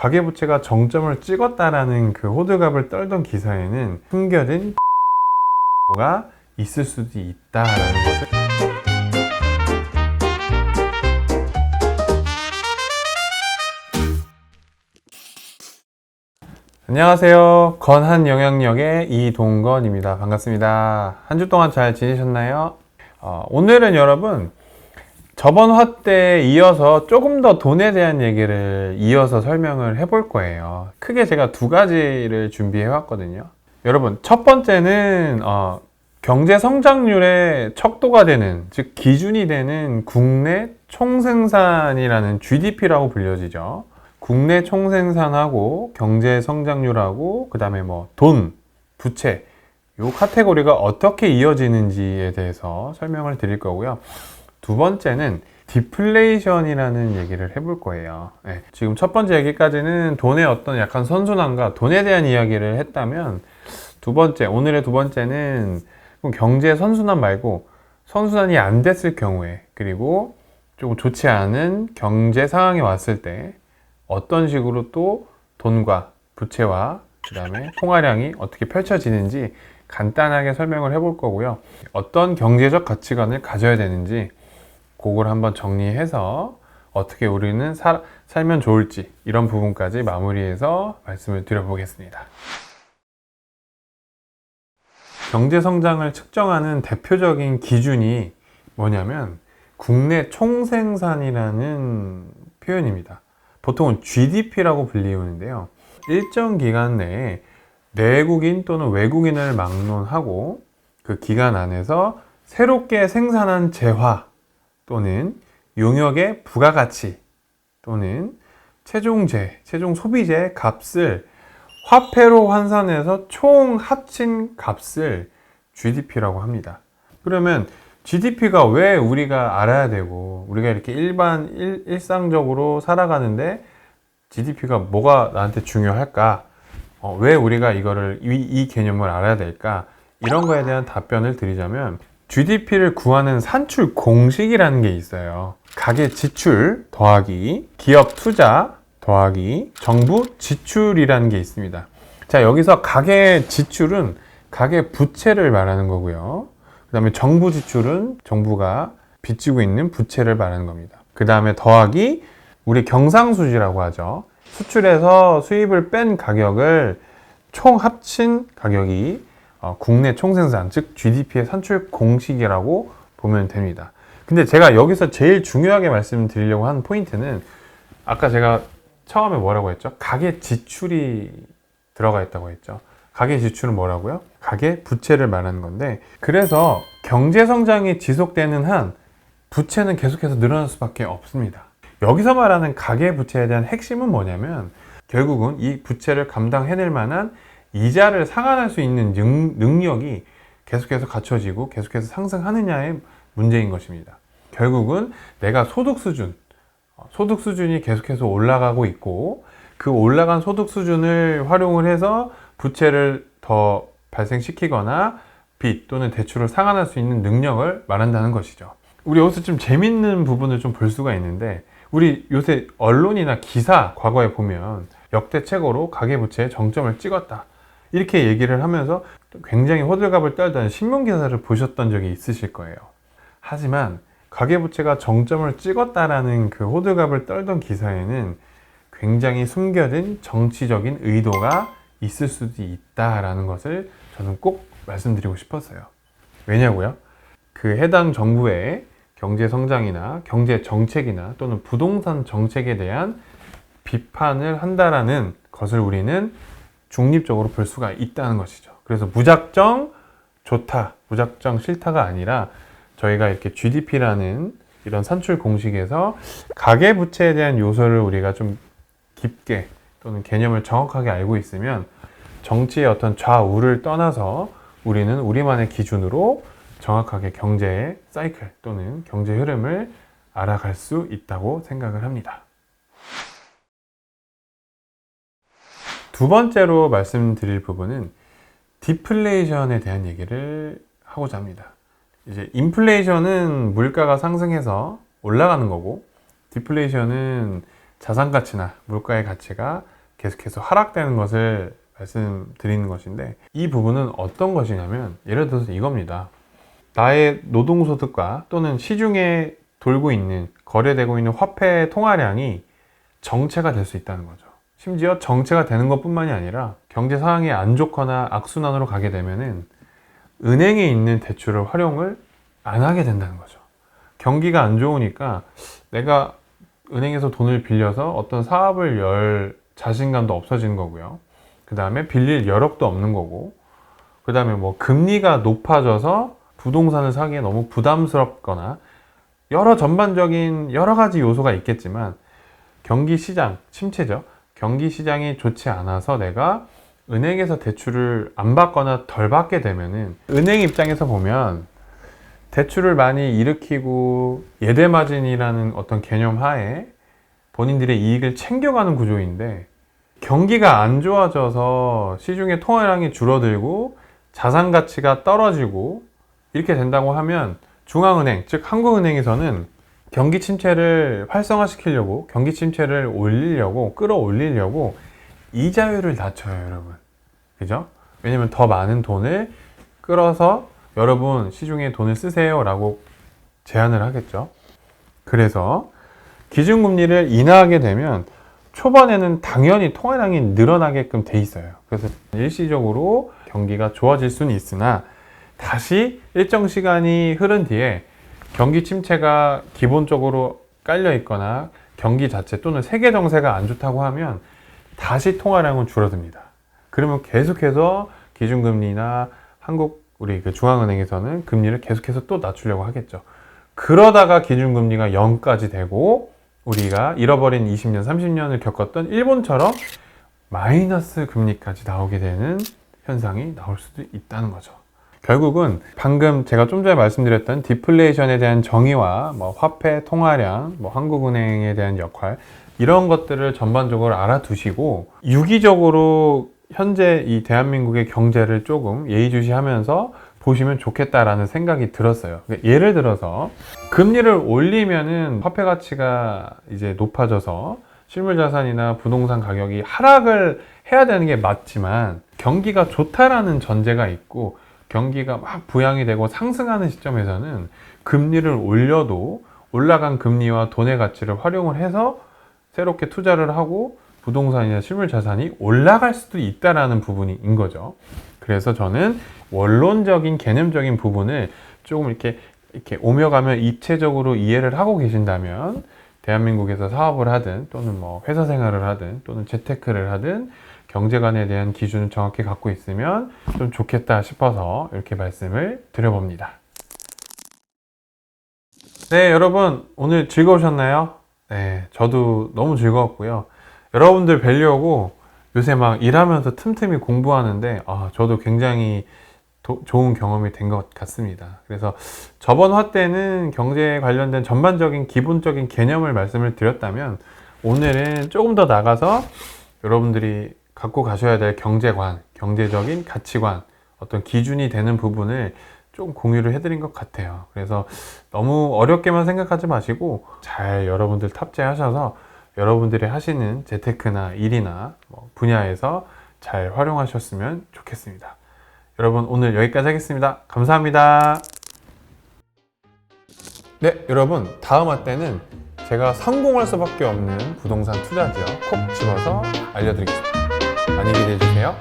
가계부채가 정점을 찍었다라는 그 호들갑을 떨던 기사에는 숨겨진 가 있을 수도 있다라는 것을 안녕하세요. 건한영향력의 이동건입니다. 반갑습니다. 한 주 동안 잘 지내셨나요? 오늘은 여러분 저번 화 때에 이어서 조금 더 돈에 대한 얘기를 이어서 설명을 해볼 거예요. 크게 제가 두 가지를 준비해 왔거든요. 여러분, 첫 번째는 경제 성장률의 척도가 되는, 즉 기준이 되는 국내 총생산이라는 GDP라고 불려지죠. 국내 총생산하고 경제 성장률하고 그 다음에 돈, 부채 이 카테고리가 어떻게 이어지는지에 대해서 설명을 드릴 거고요. 두 번째는 디플레이션이라는 얘기를 해볼 거예요. 네, 지금 첫 번째 얘기까지는 돈의 어떤 약간 선순환과 돈에 대한 이야기를 했다면 오늘의 두 번째는 경제 선순환 말고 선순환이 안 됐을 경우에, 그리고 조금 좋지 않은 경제 상황이 왔을 때 어떤 식으로 또 돈과 부채와 그 다음에 통화량이 어떻게 펼쳐지는지 간단하게 설명을 해볼 거고요. 어떤 경제적 가치관을 가져야 되는지 그걸 한번 정리해서 어떻게 우리는 살면 좋을지 이런 부분까지 마무리해서 말씀을 드려보겠습니다. 경제 성장을 측정하는 대표적인 기준이 뭐냐면 국내 총생산이라는 표현입니다. 보통은 GDP라고 불리우는데요. 일정 기간 내에 내국인 또는 외국인을 막론하고 그 기간 안에서 새롭게 생산한 재화 또는 용역의 부가가치 또는 최종 소비재 값을 화폐로換算해서 총 합친 값을 GDP라고 합니다. 그러면 GDP가 왜 우리가 알아야 되고, 우리가 이렇게 일상적으로 살아가는데 GDP가 뭐가 나한테 중요할까? 왜 우리가 이 개념을 알아야 될까? 이런 거에 대한 답변을 드리자면 GDP를 구하는 산출 공식이라는 게 있어요. 가계 지출 더하기 기업 투자 더하기 정부 지출이라는 게 있습니다. 자, 여기서 가계 지출은 가계 부채를 말하는 거고요. 그 다음에 정부 지출은 정부가 빚지고 있는 부채를 말하는 겁니다. 그 다음에 더하기 우리 경상수지라고 하죠. 수출해서 수입을 뺀 가격을 총 합친 가격이 국내 총생산, 즉 GDP의 산출 공식이라고 보면 됩니다. 근데 제가 여기서 제일 중요하게 말씀드리려고 하는 포인트는 아까 제가 처음에 뭐라고 했죠? 가계 지출이 들어가 있다고 했죠. 가계 지출은 뭐라고요? 가계 부채를 말하는 건데, 그래서 경제 성장이 지속되는 한 부채는 계속해서 늘어날 수밖에 없습니다. 여기서 말하는 가계 부채에 대한 핵심은 뭐냐면 결국은 이 부채를 감당해낼 만한 이자를 상환할 수 있는 능력이 계속해서 갖춰지고 계속해서 상승하느냐의 문제인 것입니다. 결국은 내가 소득 수준이 계속해서 올라가고 있고, 그 올라간 소득 수준을 활용을 해서 부채를 더 발생시키거나 빚 또는 대출을 상환할 수 있는 능력을 말한다는 것이죠. 우리 여기서 좀 재밌는 부분을 좀 볼 수가 있는데, 우리 요새 언론이나 기사 과거에 보면 역대 최고로 가계부채의 정점을 찍었다 이렇게 얘기를 하면서 굉장히 호들갑을 떨던 신문기사를 보셨던 적이 있으실 거예요. 하지만 가계부채가 정점을 찍었다라는 그 호들갑을 떨던 기사에는 굉장히 숨겨진 정치적인 의도가 있을 수도 있다라는 것을 저는 꼭 말씀드리고 싶었어요. 왜냐고요? 그 해당 정부의 경제 성장이나 경제 정책이나 또는 부동산 정책에 대한 비판을 한다라는 것을 우리는 중립적으로 볼 수가 있다는 것이죠. 그래서 무작정 좋다, 무작정 싫다가 아니라 저희가 이렇게 GDP라는 이런 산출 공식에서 가계부채에 대한 요소를 우리가 좀 깊게 또는 개념을 정확하게 알고 있으면 정치의 어떤 좌우를 떠나서 우리는 우리만의 기준으로 정확하게 경제의 사이클 또는 경제 흐름을 알아갈 수 있다고 생각을 합니다. 두 번째로 말씀드릴 부분은 디플레이션에 대한 얘기를 하고자 합니다. 이제 인플레이션은 물가가 상승해서 올라가는 거고, 디플레이션은 자산 가치나 물가의 가치가 계속해서 하락되는 것을 말씀드리는 것인데, 이 부분은 어떤 것이냐면 예를 들어서 이겁니다. 나의 노동소득과 또는 시중에 돌고 있는, 거래되고 있는 화폐 통화량이 정체가 될 수 있다는 거죠. 심지어 정체가 되는 것 뿐만이 아니라 경제 상황이 안 좋거나 악순환으로 가게 되면은 은행에 있는 대출을 활용을 안 하게 된다는 거죠. 경기가 안 좋으니까 내가 은행에서 돈을 빌려서 어떤 사업을 열 자신감도 없어지는 거고요. 그 다음에 빌릴 여력도 없는 거고, 그 다음에 뭐 금리가 높아져서 부동산을 사기에 너무 부담스럽거나 여러 전반적인 여러 가지 요소가 있겠지만 경기 시장 침체죠. 경기 시장이 좋지 않아서 내가 은행에서 대출을 안 받거나 덜 받게 되면은, 은행 입장에서 보면 대출을 많이 일으키고 예대마진이라는 어떤 개념 하에 본인들의 이익을 챙겨가는 구조인데, 경기가 안 좋아져서 시중의 통화량이 줄어들고 자산 가치가 떨어지고 이렇게 된다고 하면 중앙은행, 즉 한국은행에서는 경기 침체를 활성화시키려고, 경기 침체를 올리려고, 끌어올리려고 이자율을 낮춰요, 여러분. 그죠? 왜냐면 더 많은 돈을 끌어서 여러분 시중에 돈을 쓰세요 라고 제안을 하겠죠. 그래서 기준금리를 인하하게 되면 초반에는 당연히 통화량이 늘어나게끔 돼 있어요. 그래서 일시적으로 경기가 좋아질 수는 있으나 다시 일정 시간이 흐른 뒤에 경기 침체가 기본적으로 깔려 있거나 경기 자체 또는 세계 정세가 안 좋다고 하면 다시 통화량은 줄어듭니다. 그러면 계속해서 기준금리나 우리 그 중앙은행에서는 금리를 계속해서 또 낮추려고 하겠죠. 그러다가 기준금리가 0까지 되고 우리가 잃어버린 20년, 30년을 겪었던 일본처럼 마이너스 금리까지 나오게 되는 현상이 나올 수도 있다는 거죠. 결국은 방금 제가 좀 전에 말씀드렸던 디플레이션에 대한 정의와 뭐 화폐 통화량, 뭐 한국은행에 대한 역할, 이런 것들을 전반적으로 알아두시고 유기적으로 현재 이 대한민국의 경제를 조금 예의주시하면서 보시면 좋겠다라는 생각이 들었어요. 예를 들어서 금리를 올리면은 화폐 가치가 이제 높아져서 실물 자산이나 부동산 가격이 하락을 해야 되는 게 맞지만, 경기가 좋다라는 전제가 있고 경기가 막 부양이 되고 상승하는 시점에서는 금리를 올려도 올라간 금리와 돈의 가치를 활용을 해서 새롭게 투자를 하고 부동산이나 실물 자산이 올라갈 수도 있다라는 부분인 거죠. 그래서 저는 원론적인 개념적인 부분을 조금 이렇게 오며 가며 입체적으로 이해를 하고 계신다면, 대한민국에서 사업을 하든 또는 뭐 회사 생활을 하든 또는 재테크를 하든 경제관에 대한 기준을 정확히 갖고 있으면 좀 좋겠다 싶어서 이렇게 말씀을 드려봅니다. 네, 여러분 오늘 즐거우셨나요? 네, 저도 너무 즐거웠고요. 여러분들 뵈려고 요새 막 일하면서 틈틈이 공부하는데 저도 굉장히 좋은 경험이 된 것 같습니다. 그래서 저번 화 때는 경제에 관련된 전반적인 기본적인 개념을 말씀을 드렸다면, 오늘은 조금 더 나가서 여러분들이 갖고 가셔야 될 경제관, 경제적인 가치관, 어떤 기준이 되는 부분을 좀 공유를 해드린 것 같아요. 그래서 너무 어렵게만 생각하지 마시고 잘 여러분들 탑재하셔서 여러분들이 하시는 재테크나 일이나 뭐 분야에서 잘 활용하셨으면 좋겠습니다. 여러분 오늘 여기까지 하겠습니다. 감사합니다. 네, 여러분 다음 화 때는 제가 성공할 수밖에 없는 부동산 투자 지역 콕 집어서 알려드리겠습니다. 많이 기대해 주세요.